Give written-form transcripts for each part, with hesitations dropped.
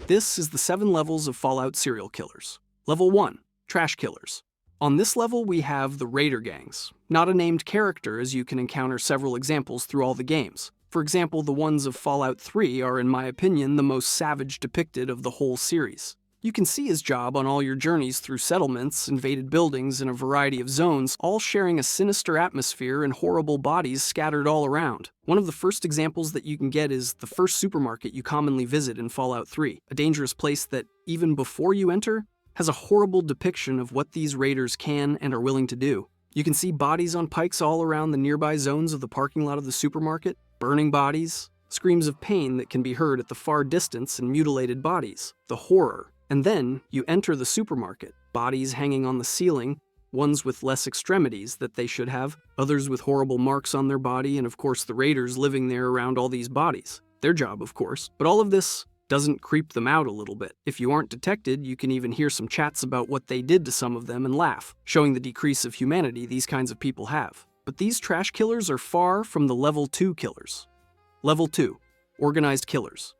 This is the 7 levels of Fallout serial killers. Level 1, Trash Killers. On this level we have the Raider Gangs, not a named character as you can encounter several examples through all the games. For example, the ones of Fallout 3 are in my opinion the most savage depicted of the whole series. You can see his job on all your journeys through settlements, invaded buildings, and a variety of zones, all sharing a sinister atmosphere and horrible bodies scattered all around. One of the first examples that you can get is the first supermarket you commonly visit in Fallout 3, a dangerous place that, even before you enter, has a horrible depiction of what these raiders can and are willing to do. You can see bodies on pikes all around the nearby zones of the parking lot of the supermarket, burning bodies, screams of pain that can be heard at the far distance, and mutilated bodies. The horror. And then, you enter the supermarket, bodies hanging on the ceiling, ones with less extremities that they should have, others with horrible marks on their body, and of course the raiders living there around all these bodies. Their job, of course. But all of this doesn't creep them out a little bit. If you aren't detected, you can even hear some chats about what they did to some of them and laugh, showing the decrease of humanity these kinds of people have. But these trash killers are far from the Level 2 killers. Level 2, Organized Killers.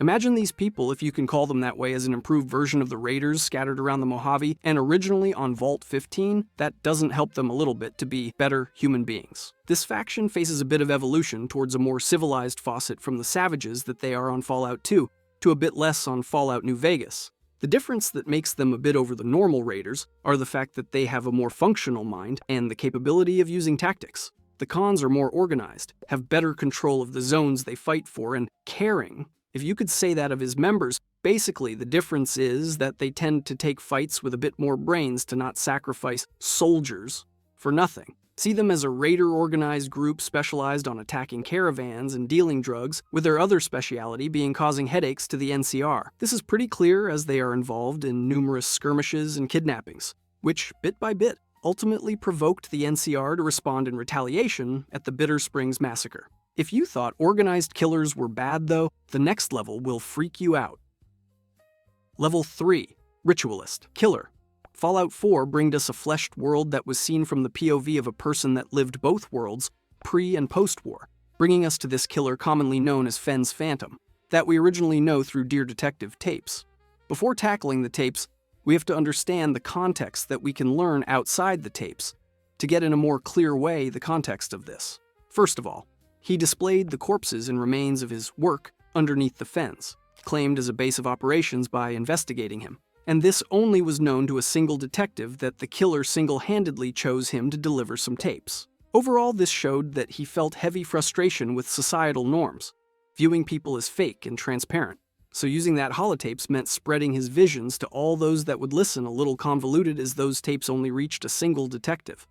Imagine these people, if you can call them that way, as an improved version of the Raiders scattered around the Mojave, and originally on Vault 15, that doesn't help them a little bit to be better human beings. This faction faces a bit of evolution towards a more civilized facet from the savages that they are on Fallout 2, to a bit less on Fallout New Vegas. The difference that makes them a bit over the normal Raiders are the fact that they have a more functional mind and the capability of using tactics. The Khans are more organized, have better control of the zones they fight for, and caring. If you could say that of his members, basically the difference is that they tend to take fights with a bit more brains to not sacrifice soldiers for nothing. See them as a raider-organized group specialized on attacking caravans and dealing drugs, with their other speciality being causing headaches to the NCR. This is pretty clear as they are involved in numerous skirmishes and kidnappings, which, bit by bit, ultimately provoked the NCR to respond in retaliation at the Bitter Springs massacre. If you thought organized killers were bad though, the next level will freak you out. Level 3, Ritualist, Killer. Fallout 4 bringed us a fleshed world that was seen from the POV of a person that lived both worlds, pre- and post-war, bringing us to this killer commonly known as Fenn's Phantom, that we originally know through Dear Detective tapes. Before tackling the tapes, we have to understand the context that we can learn outside the tapes, to get in a more clear way the context of this. First of all, he displayed the corpses and remains of his work underneath the fens, claimed as a base of operations by investigating him. And this only was known to a single detective that the killer single-handedly chose him to deliver some tapes. Overall, this showed that he felt heavy frustration with societal norms, viewing people as fake and transparent. So using that holotapes meant spreading his visions to all those that would listen, a little convoluted as those tapes only reached a single detective.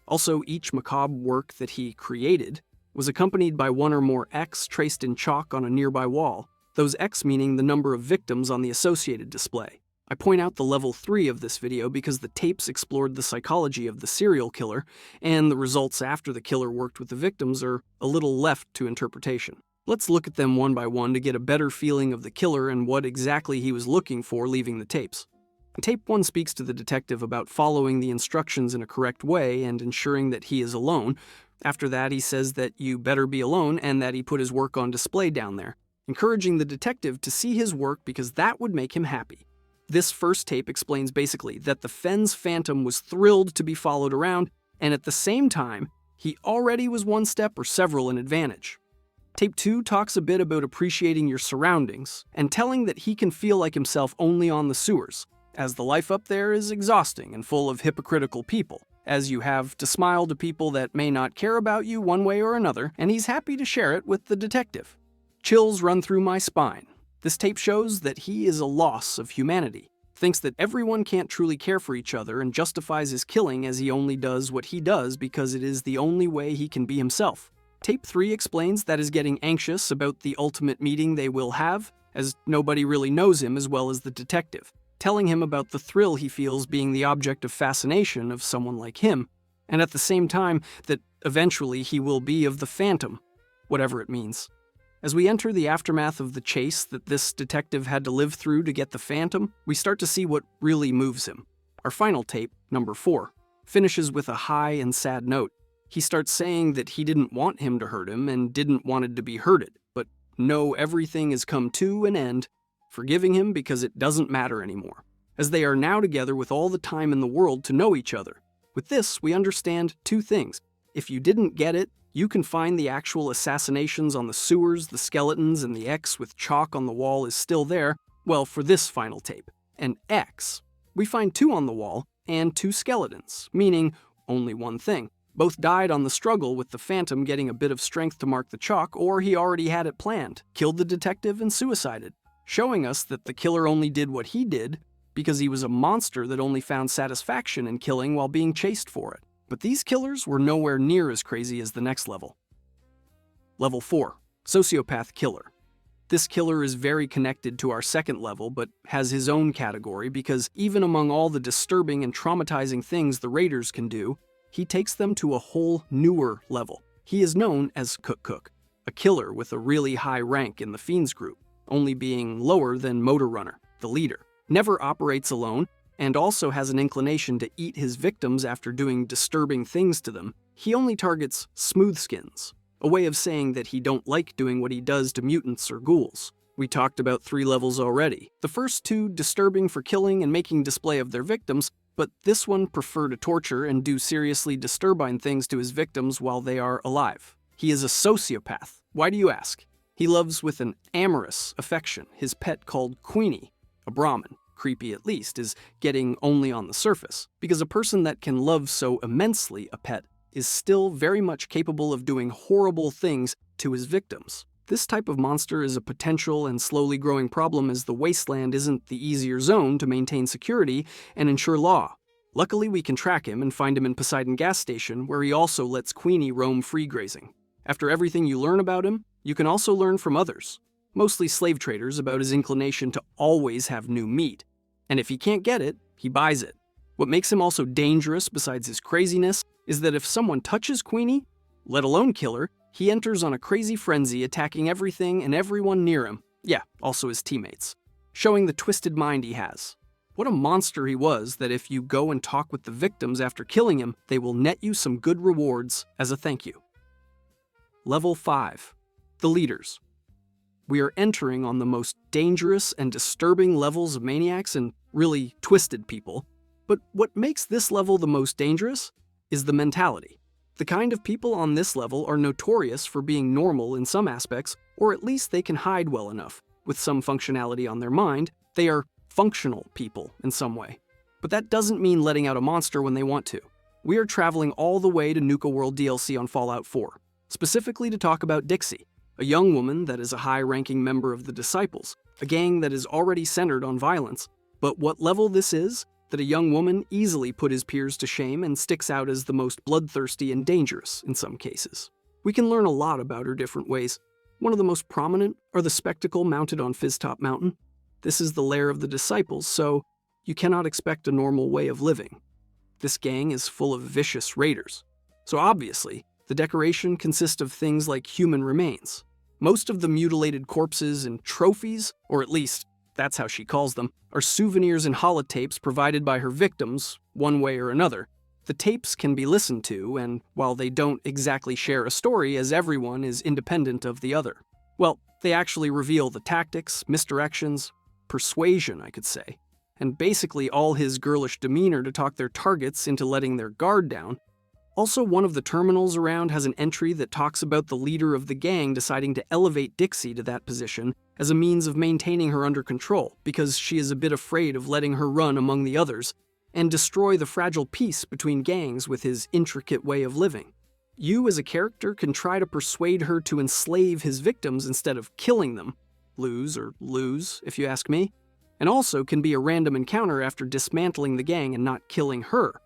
Also, each macabre work that he created was accompanied by one or more X traced in chalk on a nearby wall, those X meaning the number of victims on the associated display. I point out the level 3 of this video because the tapes explored the psychology of the serial killer, and the results after the killer worked with the victims are a little left to interpretation. Let's look at them one by one to get a better feeling of the killer and what exactly he was looking for leaving the tapes. Tape 1 speaks to the detective about following the instructions in a correct way and ensuring that he is alone. After that, he says that you better be alone and that he put his work on display down there, encouraging the detective to see his work because that would make him happy. This first tape explains basically that the Fenn's Phantom was thrilled to be followed around, and at the same time, he already was one step or several in advantage. Tape 2 talks a bit about appreciating your surroundings and telling that he can feel like himself only on the sewers, as the life up there is exhausting and full of hypocritical people, as you have to smile to people that may not care about you one way or another, and he's happy to share it with the detective. Chills run through my spine. This tape shows that he is a loss of humanity, thinks that everyone can't truly care for each other, and justifies his killing as he only does what he does because it is the only way he can be himself. Tape 3 explains that is getting anxious about the ultimate meeting they will have, as nobody really knows him as well as the detective, telling him about the thrill he feels being the object of fascination of someone like him, and at the same time that eventually he will be of the Phantom, whatever it means. As we enter the aftermath of the chase that this detective had to live through to get the Phantom, we start to see what really moves him. Our final tape, number 4, finishes with a high and sad note. He starts saying that he didn't want him to hurt him and didn't want it to be hurted, but no, everything has come to an end, forgiving him because it doesn't matter anymore, as they are now together with all the time in the world to know each other. With this, we understand two things. If you didn't get it, you can find the actual assassinations on the sewers, the skeletons, and the X with chalk on the wall is still there, well, for this final tape. And X, we find 2 on the wall and 2 skeletons, meaning only one thing. Both died on the struggle with the Phantom getting a bit of strength to mark the chalk, or he already had it planned, killed the detective and suicided, showing us that the killer only did what he did because he was a monster that only found satisfaction in killing while being chased for it. But these killers were nowhere near as crazy as the next level. Level 4, Sociopath Killer. This killer is very connected to our second level, but has his own category because even among all the disturbing and traumatizing things the Raiders can do, he takes them to a whole newer level. He is known as Cook Cook, a killer with a really high rank in the Fiends group, only being lower than Motor Runner, the leader. Never operates alone, and also has an inclination to eat his victims after doing disturbing things to them. He only targets smoothskins, a way of saying that he don't like doing what he does to mutants or ghouls. We talked about 3 levels already. The first 2 disturbing for killing and making display of their victims, but this one prefer to torture and do seriously disturbing things to his victims while they are alive. He is a sociopath. Why do you ask? He loves with an amorous affection his pet called Queenie, a Brahmin. Creepy at least, is getting only on the surface, because a person that can love so immensely a pet is still very much capable of doing horrible things to his victims. This type of monster is a potential and slowly growing problem as the wasteland isn't the easier zone to maintain security and ensure law. Luckily, we can track him and find him in Poseidon gas station, where he also lets Queenie roam free grazing. After everything you learn about him, you can also learn from others, mostly slave traders, about his inclination to always have new meat. And if he can't get it, he buys it. What makes him also dangerous besides his craziness is that if someone touches Queenie, let alone kill her, he enters on a crazy frenzy attacking everything and everyone near him. Yeah, also his teammates. Showing the twisted mind he has. What a monster he was that if you go and talk with the victims after killing him, they will net you some good rewards as a thank you. Level 5, The Leaders. We are entering on the most dangerous and disturbing levels of maniacs and really twisted people. But what makes this level the most dangerous is the mentality. The kind of people on this level are notorious for being normal in some aspects, or at least they can hide well enough. With some functionality on their mind, they are functional people in some way. But that doesn't mean letting out a monster when they want to. We are traveling all the way to Nuka World DLC on Fallout 4, specifically to talk about Dixie, a young woman that is a high-ranking member of the Disciples, a gang that is already centered on violence. But what level this is, that a young woman easily put his peers to shame and sticks out as the most bloodthirsty and dangerous in some cases. We can learn a lot about her different ways. One of the most prominent are the spectacle mounted on Fizztop Mountain. This is the lair of the Disciples, so you cannot expect a normal way of living. This gang is full of vicious raiders. So obviously, the decoration consists of things like human remains. Most of the mutilated corpses and trophies, or at least that's how she calls them, are souvenirs and holotapes provided by her victims, one way or another. The tapes can be listened to, and while they don't exactly share a story as everyone is independent of the other, well, they actually reveal the tactics, misdirections, persuasion, I could say, and basically all his girlish demeanor to talk their targets into letting their guard down. Also, one of the terminals around has an entry that talks about the leader of the gang deciding to elevate Dixie to that position as a means of maintaining her under control, because she is a bit afraid of letting her run among the others and destroy the fragile peace between gangs with his intricate way of living. You as a character can try to persuade her to enslave his victims instead of killing them. Lose if you ask me. And also can be a random encounter after dismantling the gang and not killing her.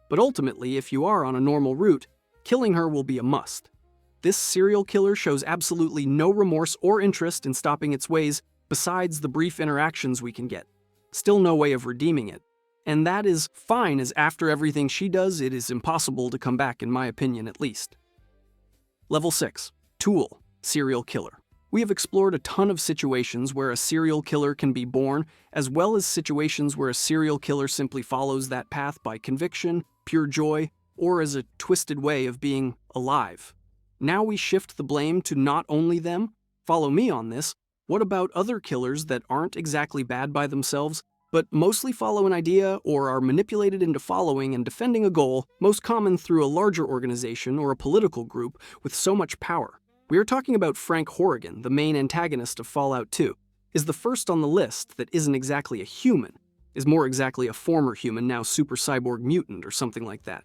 But ultimately, if you are on a normal route, killing her will be a must. This serial killer shows absolutely no remorse or interest in stopping its ways besides the brief interactions we can get. Still no way of redeeming it. And that is fine, as after everything she does, it is impossible to come back, in my opinion at least. Level 6, Tool, Serial Killer. We have explored a ton of situations where a serial killer can be born, as well as situations where a serial killer simply follows that path by conviction, pure joy, or as a twisted way of being alive. Now we shift the blame to not only them, follow me on this, What about other killers that aren't exactly bad by themselves, but mostly follow an idea or are manipulated into following and defending a goal, most common through a larger organization or a political group with so much power? We are talking about Frank Horrigan, the main antagonist of Fallout 2, is the first on the list that isn't exactly a human, is more exactly a former human, now super cyborg mutant or something like that.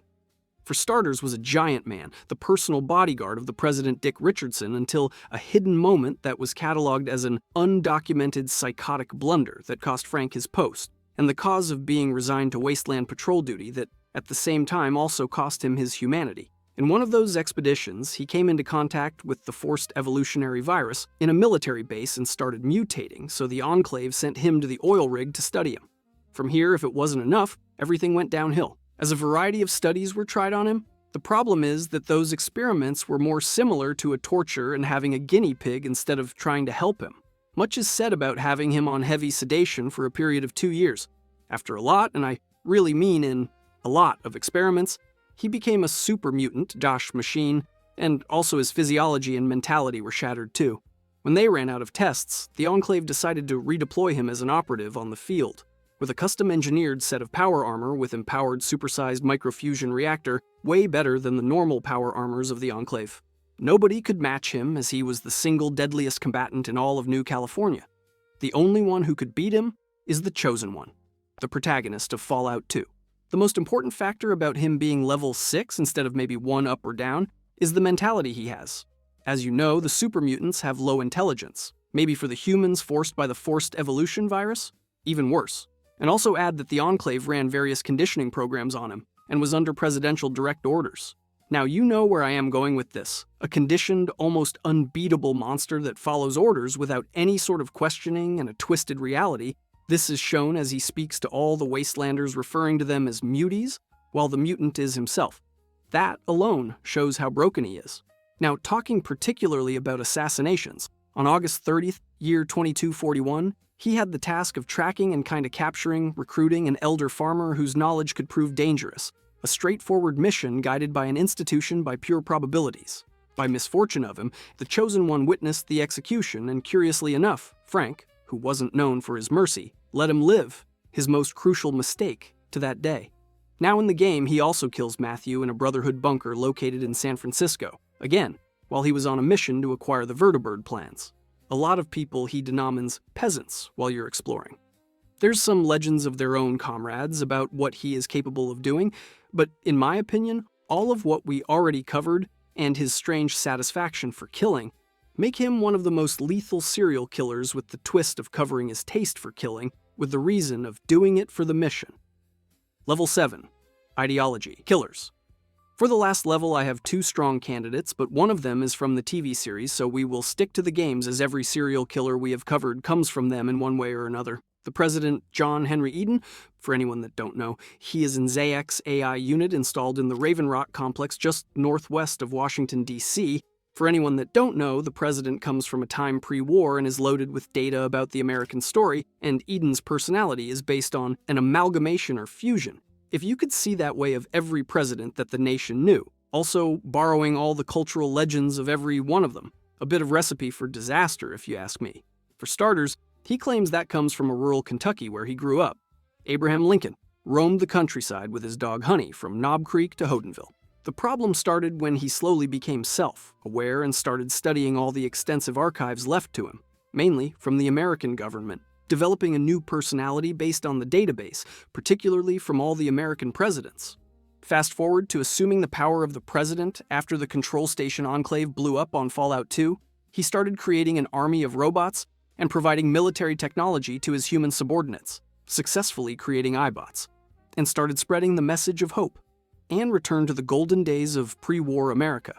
For starters, was a giant man, the personal bodyguard of the President Dick Richardson until a hidden moment that was cataloged as an undocumented psychotic blunder that cost Frank his post, and the cause of being resigned to wasteland patrol duty that, at the same time, also cost him his humanity. In one of those expeditions, he came into contact with the forced evolutionary virus in a military base and started mutating, so the Enclave sent him to the oil rig to study him. From here, if it wasn't enough, everything went downhill. As a variety of studies were tried on him, the problem is that those experiments were more similar to a torture and having a guinea pig instead of trying to help him. Much is said about having him on heavy sedation for a period of 2 years. After a lot, and I really mean in a lot of experiments, he became a super mutant, Josh machine, and also his physiology and mentality were shattered too. When they ran out of tests, the Enclave decided to redeploy him as an operative on the field. With a custom-engineered set of power armor with empowered supersized microfusion reactor, way better than the normal power armors of the Enclave. Nobody could match him as he was the single deadliest combatant in all of New California. The only one who could beat him is the Chosen One, the protagonist of Fallout 2. The most important factor about him being level 6 instead of maybe 1 up or down is the mentality he has. As you know, the super mutants have low intelligence. Maybe for the humans forced by the forced evolution virus? Even worse. And also add that the Enclave ran various conditioning programs on him and was under presidential direct orders. Now you know where I am going with this. A conditioned, almost unbeatable monster that follows orders without any sort of questioning and a twisted reality. This is shown as he speaks to all the Wastelanders, referring to them as muties, while the mutant is himself. That alone shows how broken he is. Now, talking particularly about assassinations, on August 30th, year 2241, he had the task of tracking and capturing, recruiting an elder farmer whose knowledge could prove dangerous, a straightforward mission guided by an institution by pure probabilities. By misfortune of him, the Chosen One witnessed the execution, and curiously enough, Frank, who wasn't known for his mercy, let him live, his most crucial mistake, to that day. Now in the game, he also kills Matthew in a Brotherhood bunker located in San Francisco, again, while he was on a mission to acquire the Vertibird plans. A lot of people he denomines peasants while you're exploring. There's some legends of their own comrades about what he is capable of doing, but in my opinion, all of what we already covered and his strange satisfaction for killing make him one of the most lethal serial killers, with the twist of covering his taste for killing with the reason of doing it for the mission. Level 7. Ideology. Killers. For the last level, I have 2 strong candidates, but one of them is from the TV series, so we will stick to the games as every serial killer we have covered comes from them in one way or another. The President, John Henry Eden, for anyone that don't know, he is an Zayax AI unit installed in the Raven Rock complex just northwest of Washington, D.C. For anyone that don't know, the President comes from a time pre-war and is loaded with data about the American story, and Eden's personality is based on an amalgamation or fusion. If you could see that way of every president that the nation knew, also borrowing all the cultural legends of every one of them, a bit of recipe for disaster if you ask me. For starters, he claims that comes from a rural Kentucky where he grew up. Abraham Lincoln roamed the countryside with his dog Honey from Knob Creek to Houghtonville. The problem started when he slowly became self-aware and started studying all the extensive archives left to him, mainly from the American government, developing a new personality based on the database, particularly from all the American presidents. Fast forward to assuming the power of the president after the control station Enclave blew up on Fallout 2, he started creating an army of robots and providing military technology to his human subordinates, successfully creating iBots, and started spreading the message of hope, and returned to the golden days of pre-war America.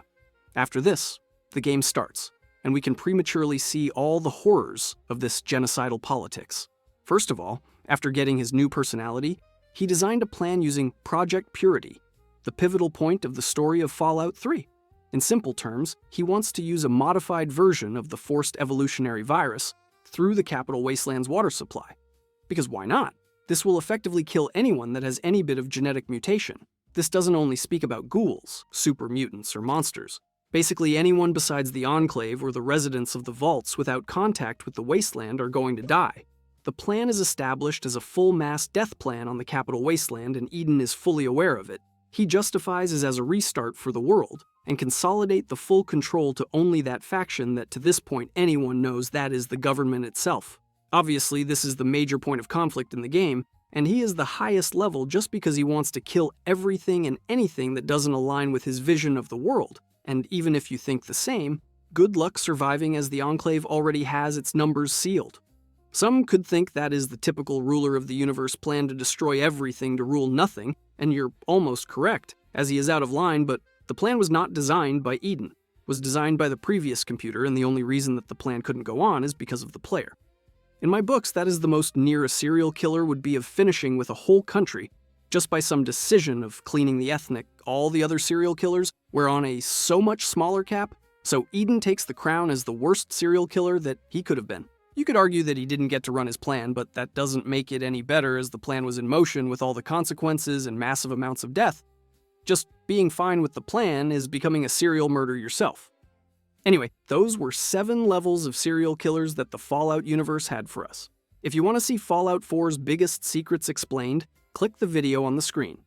After this, the game starts, and we can prematurely see all the horrors of this genocidal politics. First of all, after getting his new personality, he designed a plan using Project Purity, the pivotal point of the story of Fallout 3. In simple terms, he wants to use a modified version of the forced evolutionary virus through the Capital Wasteland's water supply. Because why not? This will effectively kill anyone that has any bit of genetic mutation. This doesn't only speak about ghouls, super mutants, or monsters, Basically, anyone besides the Enclave or the residents of the vaults without contact with the Wasteland are going to die. The plan is established as a full mass death plan on the Capital Wasteland, and Eden is fully aware of it. He justifies it as a restart for the world, and consolidate the full control to only that faction that to this point anyone knows that is the government itself. Obviously, this is the major point of conflict in the game, and he is the highest level just because he wants to kill everything and anything that doesn't align with his vision of the world. And even if you think the same, good luck surviving, as the Enclave already has its numbers sealed. Some could think that is the typical ruler of the universe plan to destroy everything to rule nothing, and you're almost correct, as he is out of line, but the plan was not designed by Eden. It was designed by the previous computer, and the only reason that the plan couldn't go on is because of the player. In my books, that is the most near a serial killer would be of finishing with a whole country, just by some decision of cleaning the ethnic. All the other serial killers were on a so much smaller cap, so Eden takes the crown as the worst serial killer that he could have been. You could argue that he didn't get to run his plan, but that doesn't make it any better, as the plan was in motion with all the consequences and massive amounts of death. Just being fine with the plan is becoming a serial murderer yourself. Anyway, those were 7 levels of serial killers that the Fallout universe had for us. If you want to see Fallout 4's biggest secrets explained, click the video on the screen.